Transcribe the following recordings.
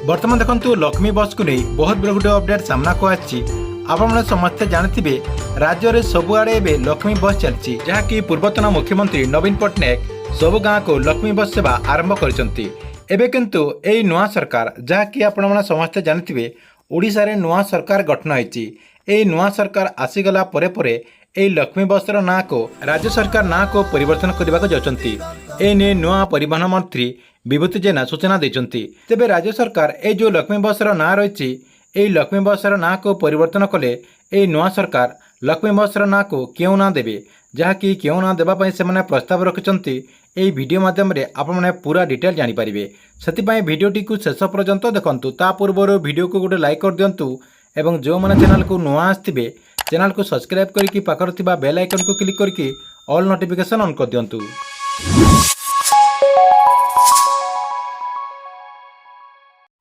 बर्तमान देखु लक्ष्मी बस को नहीं बहुत बड़ गोटे अपडेट सामना को आछि। आपने समस्ते जानते राज्य में सबुआड़े एवं लक्ष्मी बस चलती जहाँकि पूर्वतन मुख्यमंत्री नवीन पट्टनायक सबु गाँव को लक्ष्मी बस सेवा आरंभ कर किंतु यही नुआ सरकार जहाँकि आपने समस्ते जानते ओडिशा रे नुआ सरकार गठन होती नुआ सरकार आसीगला परे यही लक्ष्मी बसर ना को राज्य सरकार ना को परिवर्तन करने जाउछंती। एने नुआ परिवहन मंत्री विभूति जेना सूचना देते तेबे राज्य सरकार ए जो लक्ष्मी बसर ना रही यही लक्ष्मी बसर ना को परिवर्तन कले यही नुआ सरकार लक्ष्मी बसर ना को क्यों ना देवे जहाँकि क्यों ना देवाई से प्रस्ताव रखिंट यही वीडियो माध्यम आपने पूरा डिटेल जानीपारे से भिडटी को शेष पर्यंत देखूँ। ता पूर्व वीडियो को गोटे लाइक कर दिंतु एवं जो मैंने चैनल को नुआ आसवे चैनल को सब्सक्राइब करके पाखर थिबा बेल आइकन को क्लिक करके ऑल नोटिफिकेशन ऑन कर दिंतु।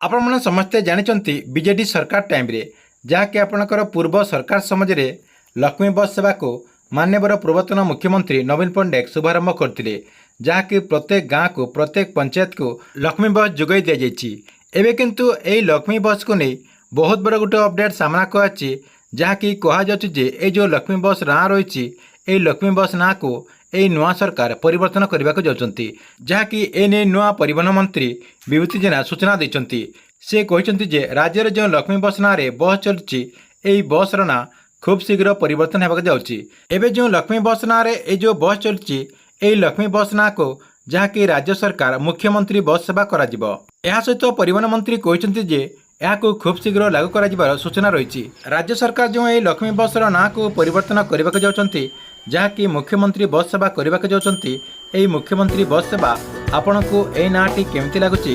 आपण मैंने समस्ते जानते बीजेडी सरकार टाइम रे जहाँकि आपणकर पूर्व सरकार समय लक्ष्मी बस सेवा को माननीय पूर्वतन मुख्यमंत्री नवीन पट्टनायक शुभारंभ करते जहाँकि प्रत्येक गाँव को प्रत्येक पंचायत को लक्ष्मी बस जोगाई दि जाइए। एवं किंतु यही लक्ष्मी बस को नहीं बहुत बड़ गोटे अपडेट सामना को आछि जहाँकि कहुचे जो लक्ष्मी बस ना रही यही लक्ष्मी बस ना को यही नुआ सरकार परिवर्तन करने को जाउछंती जहाँकि एने नुआ परिवहन मंत्री विभूति जेना सूचना देते से कहते जे राज्य में जो लक्ष्मी बस ना रे बस चलुची यही बसर ना खूब शीघ्र परिवर्तन होगा जाउछि। एबे जो लक्ष्मी बस ना रे ए जो बस चलुची यही लक्ष्मी बस ना को जहाँकि राज्य सरकार मुख्यमंत्री बस सेवा करा जिवो। एहा सहित परिवहन मंत्री कहते जे को खूब शीघ्र लागू कर सूचना रही। राज्य सरकार जो यही लक्ष्मी बसर ना को परिवर्तन करने को जाउछंती जहाँकि मुख्यमंत्री बस सेवा करने को जाउछंती यही मुख्यमंत्री बस सेवा आपण को यही नाटी केमती लगुच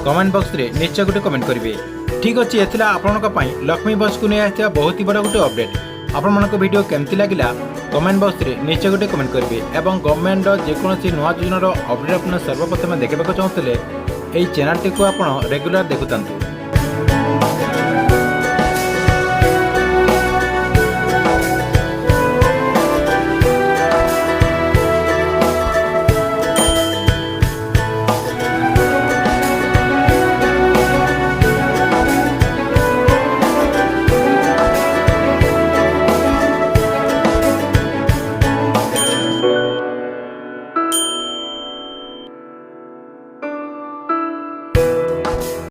कमेंट बॉक्स रे निश्चय गोटे कमेंट करेंगे। ठीक अच्छे एथिला आपण लक्ष्मी बस को नहीं आसता बहुत ही बड़ा गोटे अपडेट आपण मन वीडियो केमती लगिला कमेंट बॉक्स रे निश्चय गोटे कमेंट करेंगे एवं गवर्नमेंट जेकोसी नुआ योजनार अपडेट अपने सर्वप्रथम देखा चाहते यही चैनल टी को आप रेगुलर देखुता।